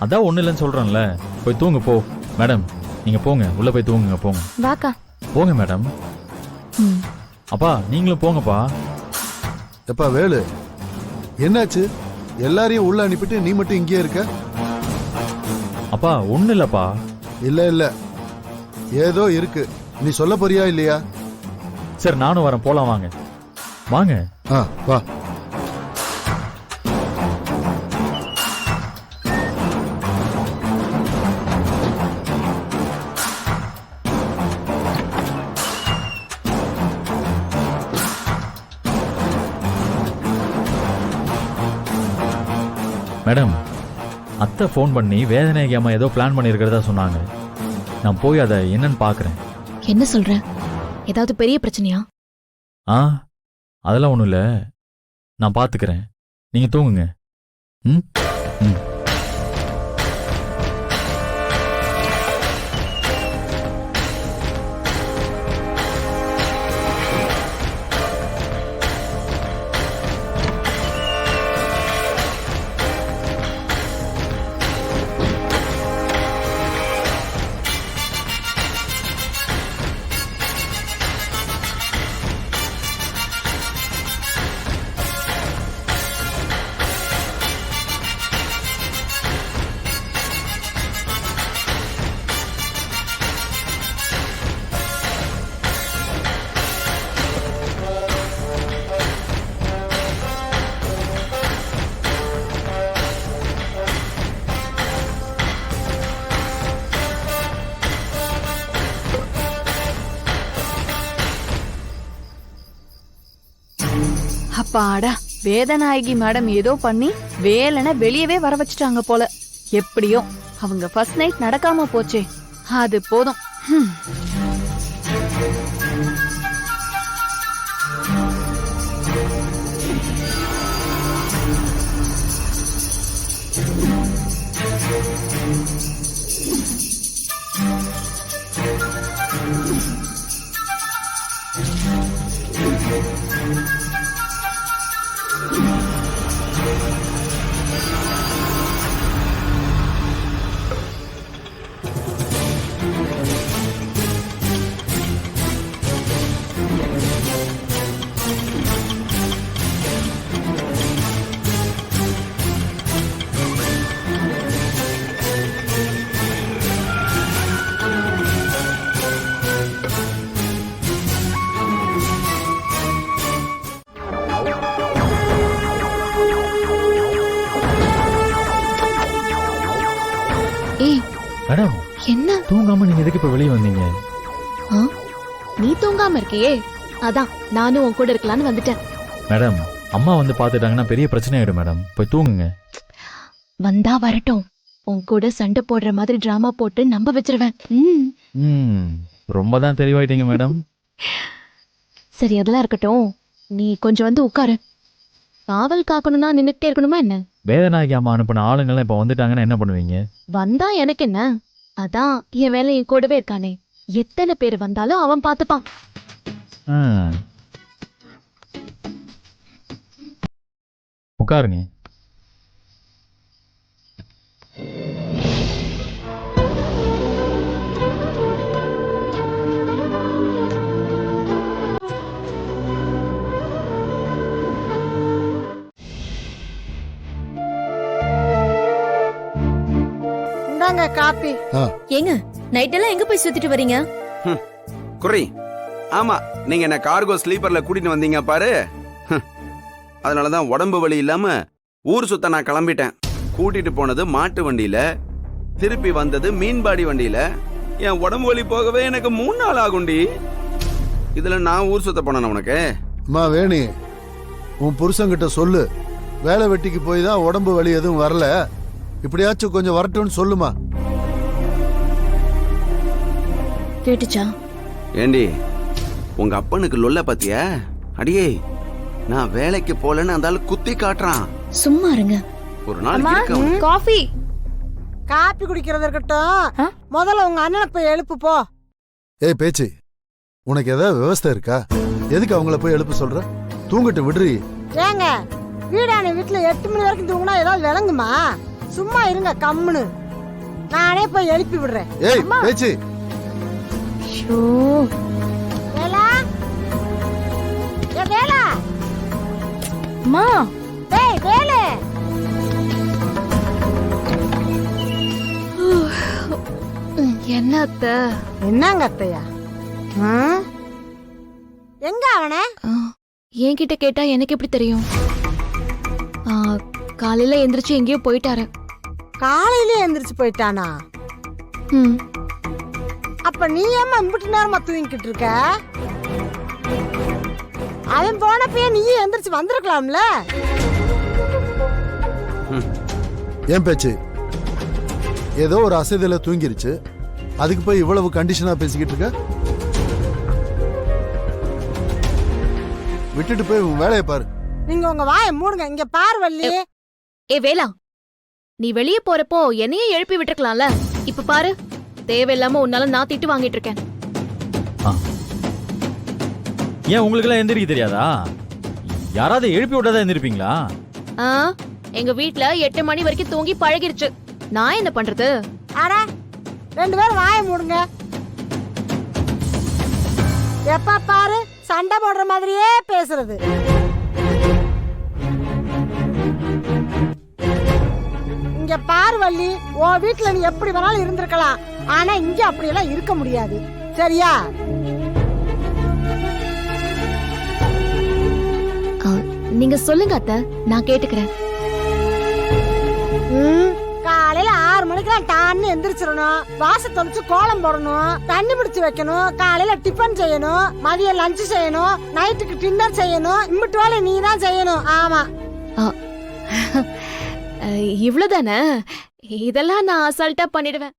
அதான் ஒண்ணு இல்லைன்னு சொல்றேன்ல, போய் தூங்க போ. மேடம் நீங்க போங்க, உள்ள போய் தூங்குங்க, போங்க. வாக்கா. போங்க மேடம். அப்பா நீங்களும் போங்கப்பா. எப்பா வேலு, என்னாச்சு? எல்லாரையும் உள்ள அனுப்பிட்டு நீ மட்டும் இங்கே இருக்க? அப்பா ஒண்ணு இல்லப்பா. இல்ல ஏதோ இருக்கு. நீ சொல்ல போறியா இல்லையா? சரி நானும் வரேன், போலாம் வாங்க. வாங்க. வா. மேடம் அத்தை ஃபோன் பண்ணி வேதனைக்கு அம்மா ஏதோ பிளான் பண்ணியிருக்கிறதா சொன்னாங்க. நான் போய் அதை என்னன்னு பார்க்குறேன். என்ன சொல்ற? ஏதாவது பெரிய பிரச்சனையா? அதெல்லாம் ஒன்றும் இல்லை, நான் பார்த்துக்கிறேன். நீங்கள் தூங்குங்க. ம் ம் அப்பாடா, வேதநாயகி மேடம் ஏதோ பண்ணி வேலனை வெளியவே வர வச்சுட்டாங்க போல. எப்படியோ அவங்க ஃபர்ஸ்ட் நைட் நடக்காம போச்சே, அது போதும். மேடம் என்ன தூங்காம நீங்க எதுக்கு இப்ப வெளியே வந்தீங்க? நீ தூங்காம இருக்கியே, அதான் நானும் உன் கூட இருக்கலான்னு வந்துட்டேன். மேடம் அம்மா வந்து பாத்துட்டாங்கன்னா பெரிய பிரச்சனை ஆயிடும் மேடம், போய் தூங்குங்க. வந்தா வரட்டும், உன் கூட சண்டை போடுற மாதிரி டிராமா போட்டு நம்ப வச்சிருவேன். ரொம்ப தான் தெளிவாயிட்டீங்க மேடம். சரி அதெல்லாம் இருக்கட்டும், நீ கொஞ்சம் வந்து உட்காரு. காவல் காக்கணும்னா நின்னுக்கிட்டே இருக்கணுமா என்ன? வேதநாயகி அம்மா அனுப்பின ஆளுங்கெல்லாம் இப்ப வந்துட்டாங்கன்னா என்ன பண்ணுவீங்க? வந்தா எனக்கு என்ன, அதான் என் வேலை என் கூடவே இருக்கானே. எத்தனை பேர் வந்தாலும் அவன் பாத்துப்பான். உட்காருங்க. காப்பி. ஏங்க நைட் எல்லாம் எங்க போய் சுத்திட்டு வரீங்க? குறை. ஆமா, நீங்க என்ன கார்கோ ஸ்லீப்பர்ல கூட்டிட்டு வந்தீங்க பாரு. அதனாலதான் உடம்பு வலி இல்லாம ஊர் சுத்த நான் கிளம்பிட்டேன். கூட்டிட்டு போனது மாட்டு வண்டியில, திருப்பி வந்தது மீன்பாடி வண்டியில. என் உடம்பு வலி போகவே எனக்கு 3 நாள் ஆகுண்டி. இதுல நான் ஊர் சுத்த போனேன் உனக்கு. அம்மா வேணி, உன் புருஷன்கிட்ட சொல்லு, வேலை வெட்டிக்கு போய் தான் உடம்பு வலி எதுவும் வரல, இப்படியாச்சும் கொஞ்சம் வரட்டும்னு சொல்லுமா. கேட்டுச்சா? ஏண்டி உங்க அப்பனுக்கு லொல்ல பாத்தியா? அடியே, நான் வேலைக்கு போலன்னு அந்த குத்தி காட்டுறான். சும்மா இருங்க. ஒரு நாள் காஃபி. காப்பி குடிக்கிறது இருக்கட்டும், முதல்ல உங்க அண்ணனை போய் எழுப்பு போ. ஏய் பேச்சு, உனக்கு ஏதாவது விவசாயம் இருக்கா? எதுக்கு அவங்கள போய் எழுப்பு சொல்ற? தூங்கிட்டு விடுறி. ஏங்க, வீடான வீட்டுல 8 மணி வரைக்கும் தூங்கினா ஏதாவது விளங்குமா? சும்மா இருங்க கம்முன்னு. நானே போய் எழுப்பி விடுறேன். ஏய் பேச்சு ஐயோ, வேலா, ஏ வேலா, அம்மா. டேய் வேலு. என்ன அத்தை? என்னங்க அத்தையா? ஆ? எங்க அவனே? என்கிட்ட கேட்டா எனக்கு எப்படி தெரியும்? காலையில எந்திரிச்சு எங்கேயோ போயிட்டாரு. காலையிலே எந்திரிச்சு போயிட்டானா? ம். அப்ப நீ ஏம்மா இம்புட்டு நேரமா தூங்கிக்கிட்டு இருக்க? அவன் போனப்பயே நீ எந்திரிச்சு வந்திருக்கலாம்ல. ஏன் பேச்சு ஏதோ ஒரு அசதியில தூங்கிருச்சு, அதுக்கு போய் இவ்வளவு கண்டிஷனா பேசிக்கிட்டு இருக்க? விட்டுட்டு போய் உன் வேலையை பாரு. நீங்க உங்க வாயை மூடுங்க. இங்க பாரு வள்ளி. ஏ வேலா, நீ வெளியே போறப்போ என்னையே எழுப்பி விட்டுருக்கலாம்ல. இப்ப பாரு, தேவையில்லாம உன்னால நான் திட்டு வாங்கிட்டு இருக்கேன். ஆ. ஏன் உங்களுக்கெல்லாம் எந்திரிக்க தெரியாதா? யாராவது எழுப்பி விட்டாதான் எந்திரிப்பீங்களா? ஆ, எங்க வீட்ல 8 மணி வரைக்கும் தூங்கி பழகிருச்சு. நான் என்ன பண்றது? அட, 2 பேரும் வாயை மூடுங்க. எப்ப பாரு சண்டை போடுற மாதிரியே பேசுறது. இங்க பாரு வள்ளி, உன் வீட்டுல நீ எப்படி வேணாலும் இருந்திருக்கலாம். ஆனா இங்க அப்படியெல்லாம் இருக்க முடியாது. சரியா? நீங்க சொல்லுங்க அத்தை, நான் கேட்டுக்கிறேன். காலையில 6 மணிக்கெல்லாம் டான்னு எந்திரிச்சிடணும். வாச தொலைச்சு கோலம் போடணும், தண்ணி பிடிச்சு வைக்கணும், காலையில டிஃபன் செய்யணும், மதியம் லஞ்சு செய்யணும், நைட்டுக்கு டின்னர் செய்யணும். இம்பிட்டு வேலை நீ தான் செய்யணும். ஆமா. இவ்வளவுதானே? இதெல்லாம் நான் அசால்ட்டா பண்ணிடுவேன்.